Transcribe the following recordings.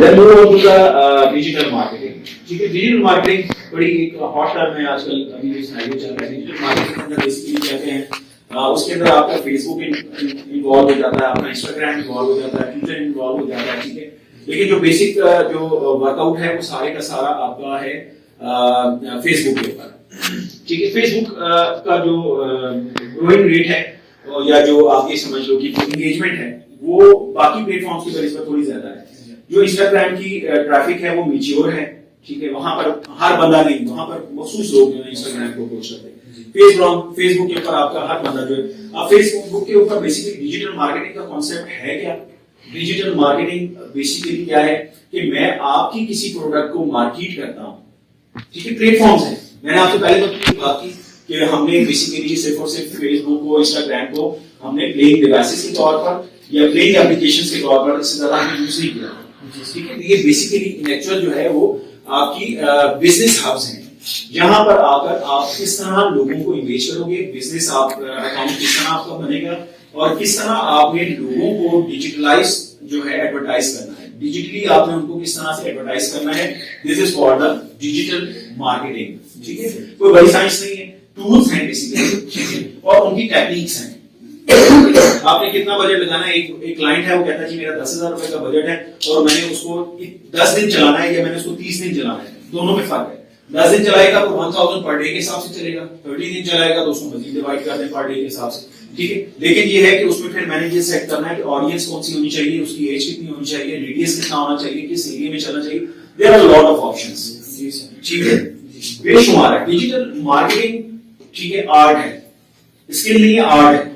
then move on to the digital marketing. ठीक है, digital marketing बड़ी एक हॉट टर्म है आजकल, अभी जो साइकिल चल रहा है डिजिटल मार्केटिंग के अंदर बेसिकली कहते हैं उसके अंदर आपका फेसबुक इन्वॉल्व हो जाता है, आपका इंस्टाग्राम इन्वॉल्व हो जाता है, ट्विटर इन्वॉल्व हो जाता है, ठीक है। लेकिन जो बेसिक जो वर्कआउट है वो सारे का सारा आपका है फेसबुक के ऊपर, ठीक है। फेसबुक का जो ग्रोइंग रेट है या जो आप ये समझ लो कि एंगेजमेंट है वो बाकी प्लेटफॉर्म्स की वजह से थोड़ी ज्यादा है। जो इंस्टाग्राम की ट्रैफिक है वो मैच्योर है, ठीक है, वहां पर हर बंदा नहीं, वहां पर मखसूस लोग जो है इंस्टाग्राम को अप्रोच करते हैं। फेसबुक के ऊपर आपका हर बंदा जो है, अब फेसबुक के ऊपर बेसिकली डिजिटल मार्केटिंग का कॉन्सेप्ट है क्या? डिजिटल मार्केटिंग बेसिकली क्या है कि मैं आपकी किसी प्रोडक्ट को मार्केट करता हूँ, ठीक है। प्लेटफॉर्म्स है, मैंने आपसे पहले बात की कि हमने बेसिकली सिर्फ और सिर्फ फेसबुक को, इंस्टाग्राम को हमने प्लेइंग डिवाइसेस के तौर पर या प्लेइंग एप्लीकेशंस के तौर पर इससे ज्यादा हमने यूज नहीं किया, ठीक है। ये बेसिकली एक्चुअल जो है वो आपकी बिजनेस हब्स हैं, जहां पर आकर आप किस तरह लोगों को इंगेज करोगे, बिजनेस आप अकाउंट किस तरह आपका बनेगा और किस तरह आपने लोगों को डिजिटलाइज जो है एडवर्टाइज करना है, डिजिटली आपने उनको किस तरह से एडवर्टाइज करना है। This is called the digital marketing, ठीक है। कोई बड़ी साइंस नहीं है, टूल्स हैं बेसिकली, ठीक है, और उनकी टेक्निक्स हैं। आपने कितना बजट लगाना है, एक क्लाइंट है वो कहता है जी मेरा 10,000 रुपए का बजट है और मैंने उसको 10 दिन चलाना है या मैंने उसको 30 दिन चलाना है, दोनों में फर्क है। 10 दिन चलाएगा तो 1000 पर डे के हिसाब से चलेगा, 30 दिन चलाएगा तो उसको मजीद डिवाइड कर दें पर डे के हिसाब से, ठीक है। लेकिन ये है कि उसमें फिर मैंने ये सेट करना है कि ऑडियंस कौन सी होनी चाहिए, उसकी एज कितनी होनी चाहिए, रेडियस कितना होना चाहिए, किस एरिया में चलना चाहिए। There are lot of options, ठीक है, बेशुमार है। डिजिटल मार्केटिंग, ठीक है, आर्ट है, स्किल नहीं है, आर्ट है।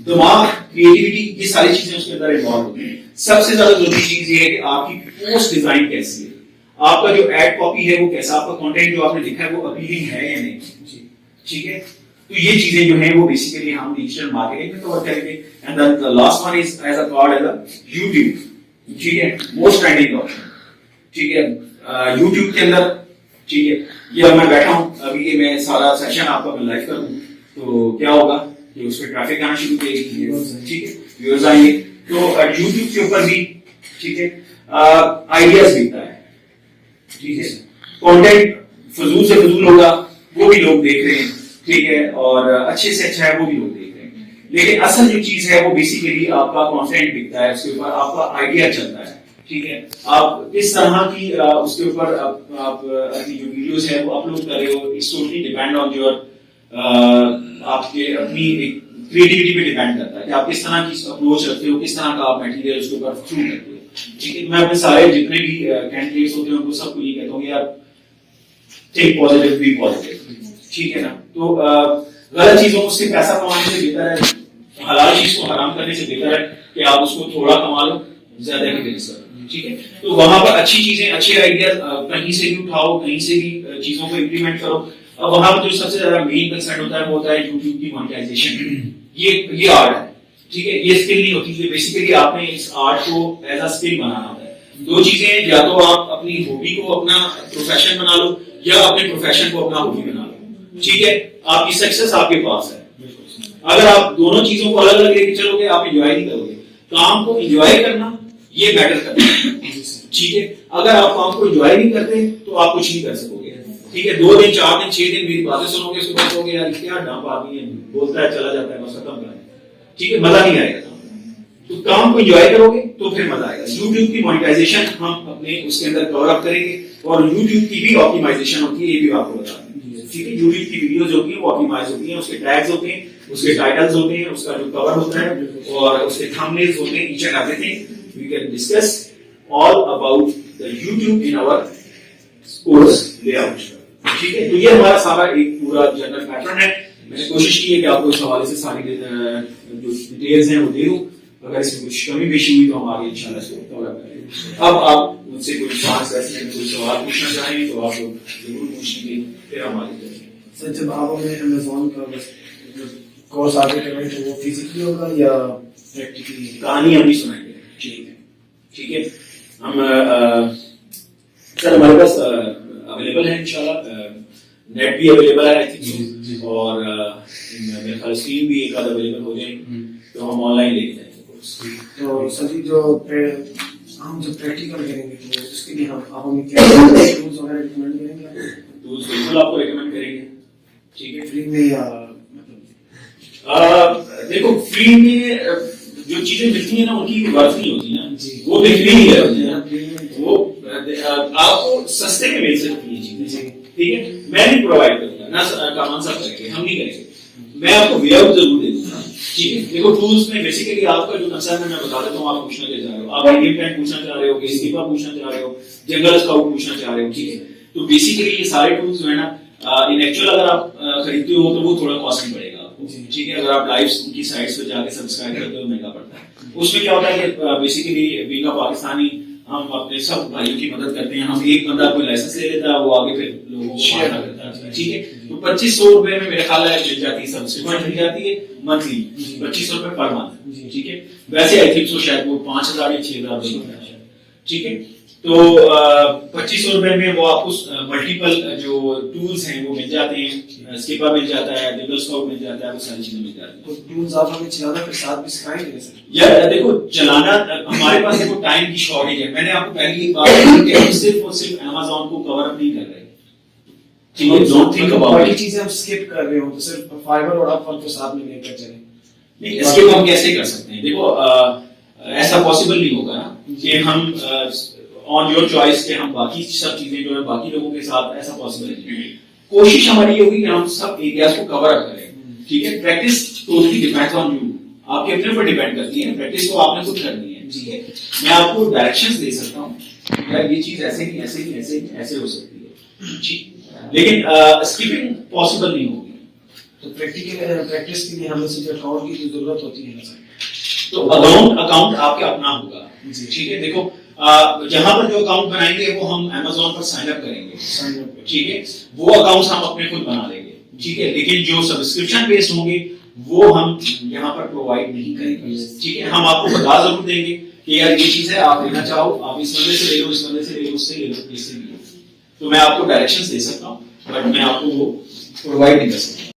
दिमाग, क्रिएटिविटी, ये सारी चीजें उसके अंदर इन्वॉल्व होती हैं। सबसे ज्यादा जरूरी चीज ये है कि आपकी पोस्ट डिजाइन कैसी है, आपका जो एड कॉपी है वो कैसा, आपका कंटेंट जो आपने लिखा है वो अपीलिंग है या नहीं, ठीक है। तो ये चीजें जो हैं वो बेसिकली हम डिजिटल मार्केटिंग में कवर करेंगे। And then the last one is as a called as a YouTube, ठीक है, मोस्ट ट्रेंडिंग ऑप्शन, ठीक है। यूट्यूब के अंदर, ठीक है, ये मैं बैठा हूं अभी, ये मैं सारा सेशन आपका मैं लाइव करूं तो क्या होगा कि उस पर ट्रैफिक आना शुरू करेगी, ठीक है, व्यूअर्स आएंगे। तो यूट्यूब के ऊपर भी, ठीक है, आइडियाज बिकता है, ठीक है, कंटेंट फजूल से फजूल होगा वो भी लोग देख रहे हैं, ठीक है, और अच्छे से अच्छा है वो भी लोग देख रहे हैं। लेकिन असल जो चीज है वो बेसिकली आपका कंटेंट बिकता है, उसके ऊपर आपका आइडिया चलता है, ठीक है। आप किस तरह की उसके ऊपर आप अपनी जो वीडियोस है वो अपलोड कर रहे हो, it's totally depend on your आपके अपनी क्रिएटिविटी पे डिपेंड करता है कि आप किस तरह की अप्रोच रखते हो, किस तरह का आप मटेरियल उसके ऊपर थ्रू करते हो, ठीक है। मैं अपने सारे जितने भी कैंडिडेट्स होते हैं उनको सबको ये कहता हूँ यार टेक पॉजिटिव, बी पॉजिटिव, ठीक है ना। तो गलत चीजों से पैसा कमाने से बेहतर है, हलाल चीज को हराम करने से बेहतर है कि आप उसको थोड़ा कमा लो, ज्यादा की देर से, ठीक है। तो वहां पर अच्छी चीजें, अच्छे आइडिया कहीं से भी उठाओ, कहीं से भी चीजों को इम्प्लीमेंट करो। अब वहां पर जो सबसे ज्यादा मेन कंसर्न होता है वो होता है यूट्यूब की मोनेटाइजेशन। ये आर्ट है, ठीक है, ये स्किल नहीं होती, ये बेसिकली आपने इस आर्ट को एज अ स्किल बनाना होता है। दो चीजें, या तो आप अपनी हॉबी को अपना प्रोफेशन बना लो या अपने प्रोफेशन को अपना हॉबी बना लो, ठीक है। आपकी सक्सेस आपके पास है। अगर आप दोनों चीजों को अलग अलग लेके चलोगे आप एंजॉय नहीं करोगे। काम को एंजॉय करना ये मैटर करता है, ठीक है। अगर आप काम को एंजॉय नहीं करते तो आप कुछ नहीं कर सकोगे, ठीक है। 2 दिन 4 दिन 6 दिन मेरी बातें सुनोगे, उसके बाद कहोगे यार क्या डंप आदमी है, बोलता है चला जाता है, बस खत्म कर, ठीक है, मजा नहीं आएगा। तो काम को एंजॉय करोगे तो फिर मजा आएगा। यूट्यूब की मोनेटाइजेशन हम अपने उसके अंदर कवर अप करेंगे और यूट्यूब की भी ऑप्टिमाइजेशन होती है, ये भी आपको बता दें, ठीक है। यूट्यूब की वीडियोस जो होती है वो ऑप्टिमाइज होती है, उसके टैग्स होते हैं, उसके टाइटल्स होते हैं, उसका जो कवर होता है और उसके थंबनेल्स होते हैं, each and everything we can discuss all about the YouTube in our course layout, ठीक है। तो ये हमारा सारा एक पूरा जनरल पैटर्न है। मैंने कोशिश की है कि आपको इस हवाले से सारी जो डिटेल्स हैं वो दे दूं। अगर इसमें कुछ कमी पेशी हुई तो हम आगे इंशाल्लाह इसको कवर करेंगे। अब आप मुझसे कोई सवाल पूछना चाहेंगे तो आप जरूर पूछेंगे, फिर हम आगे करेंगे। सर, जब आप हमें अमेज़न का कोर्स आगे करेंगे तो वो फिजिकली होगा या प्रैक्टिकली? कहानी हम नहीं सुनाएंगे, ठीक है। हम सर हमारे पास अवेलेबल है इंशाल्लाह, नेट भी अवेलेबल है आई थिंक, और मेरे ख्याल स्क्रीन भी एक आध अवेलेबल हो जाएगी, तो हम ऑनलाइन लेके जाएंगे। तो सभी जो ہم جب پریکٹیکل کریں گے تو اس کے لیے آپ ہمیں کیا ٹولز وغیرہ ریکمینڈ کریں گے؟ ٹولس بالکل آپ کو ریکمینڈ کریں گے. ٹھیک ہے, فری میں یا دیکھو فری میں جو چیزیں ملتی ہیں نا ان کی ورث نہیں ہوتی نا, جی وہ فری ہی ہے, وہ آپ کو سستے میں مل سکتی ہیں چیزیں. ٹھیک ہے, میں نہیں پرووائڈ کروں گا نہ کمان صاحب کریں گے, ہم نہیں کریں گے, میں آپ کو وے آؤٹ ضرور دے دوں گا. ٹھیک ہے, دیکھو ٹولس میں بیسیکلی آپ کا جو کنسرن ہے میں بتا دیتا ہوں, آپ پوچھنا کیا چاہ رہے ہو, آپ آئی پلان پوچھنا چاہ رہے ہو, اسکیپا پوچھنا چاہ رہے ہو, جنگل اسکاؤٹ پوچھنا چاہ رہے ہو. ٹھیک ہے, تو بیسیکلی یہ سارے ٹولس جو ہے نا ان ایکچوئل اگر آپ خریدتے ہو تو وہ تھوڑا کاسٹلی پڑے گا آپ کو. ٹھیک ہے, اگر آپ لائف کی سائٹس پہ جا کے سبسکرائب کرتے ہو مہنگا پڑتا ہے. اس میں کیا ہوتا ہے کہ بیسیکلی بینگ اے پاکستانی ہم اپنے سب بھائیوں کی مدد کرتے ہیں. ہم ایک بندہ کوئی لائسنس لے لیتا ہے, وہ آگے پھر لوگوں کو شیئر کرتا ہے. ٹھیک ہے, تو 2500 روپے میں میرے خیال ہے مل جاتی ہے, سبسکرپشن مل جاتی ہے منتھلی 2500 روپے پر منتھ. ٹھیک ہے, ویسے آئی تھنک سو شاید وہ 5000 یا 6000. ٹھیک ہے, تو 2500 روپے میں وہ آپ کو ملٹیپل جو ٹولس ہیں وہ مل جاتے ہیں, اسکیپا مل جاتا ہے, جنگل اسکاؤٹ مل جاتا ہے, وہ ساری چیزیں مل جاتی ہیں. تو ٹولز آپ ہمیں چلانا پھر ساتھ بھی سکھائیں گے سر؟ یار دیکھو چلانا ہمارے پاس دیکھو ٹائم کی شارٹیج ہے. میں نے آپ کو پہلی ایک بات کہی کہ ہم صرف اور صرف Amazon کو کور اپ نہیں کر رہے. ٹھیک ہے, ڈونٹ تھنک اباؤٹ باقی چیزیں ہم اسکپ کر رہے ہوں تو صرف فائبر اور اپ ورک کو ساتھ میں لے کر چلیں. نہیں, اس کے ہم کیسے کر سکتے ہیں؟ دیکھو ایسا پاسبل نہیں ہوگا نا کہ ہم آن یور چوائس کے ہم باقی سب چیزیں جو ہے باقی لوگوں کے ساتھ, ایسا پاسبل نہیں. کوشش ہماری یہ ہوگی کہ ہم سب ایریاز کو کور اپ کریں. ٹھیک ہے, practice totally depends on you, آپ کے اپنے اوپر ڈیپینڈ کرتی ہے. پریکٹس تو آپ نے خود کرنی ہے. ٹھیک ہے, میں آپ کو ڈائریکشنز دے سکتا ہوں یار یہ چیز ایسے نہیں, ایسے نہیں, ایسے نہیں, ایسے ہو سکتی ہے. ٹھیک, لیکن اسکپنگ پاسبل نہیں ہوگی. تو پریکٹس کے لیے ہمیں صرف اکاؤنٹ کی ضرورت ہوتی ہے سر. تو اکاؤنٹ آپ کا اپنا ہوگا. ٹھیک ہے, دیکھو جہاں پر جو اکاؤنٹ بنائیں گے وہ ہم Amazon پر سائن اپ کریں گے. ٹھیک ہے, وہ اکاؤنٹس ہم اپنے خود بنا لیں گے. ٹھیک ہے, لیکن جو سبسکرپشن بیس ہوں گے وہ ہم یہاں پر پرووائڈ نہیں کریں گے. ٹھیک ہے, ہم آپ کو بتا ضرور دیں گے کہ یار یہ چیز ہے, آپ لینا چاہو آپ اس بندے سے لے لو, اس بندے سے لے لو, اس سے لے لو, اس سے لے لو. تو میں آپ کو ڈائریکشنز دے سکتا ہوں بٹ میں آپ کو وہ پرووائڈ نہیں کر سکتا.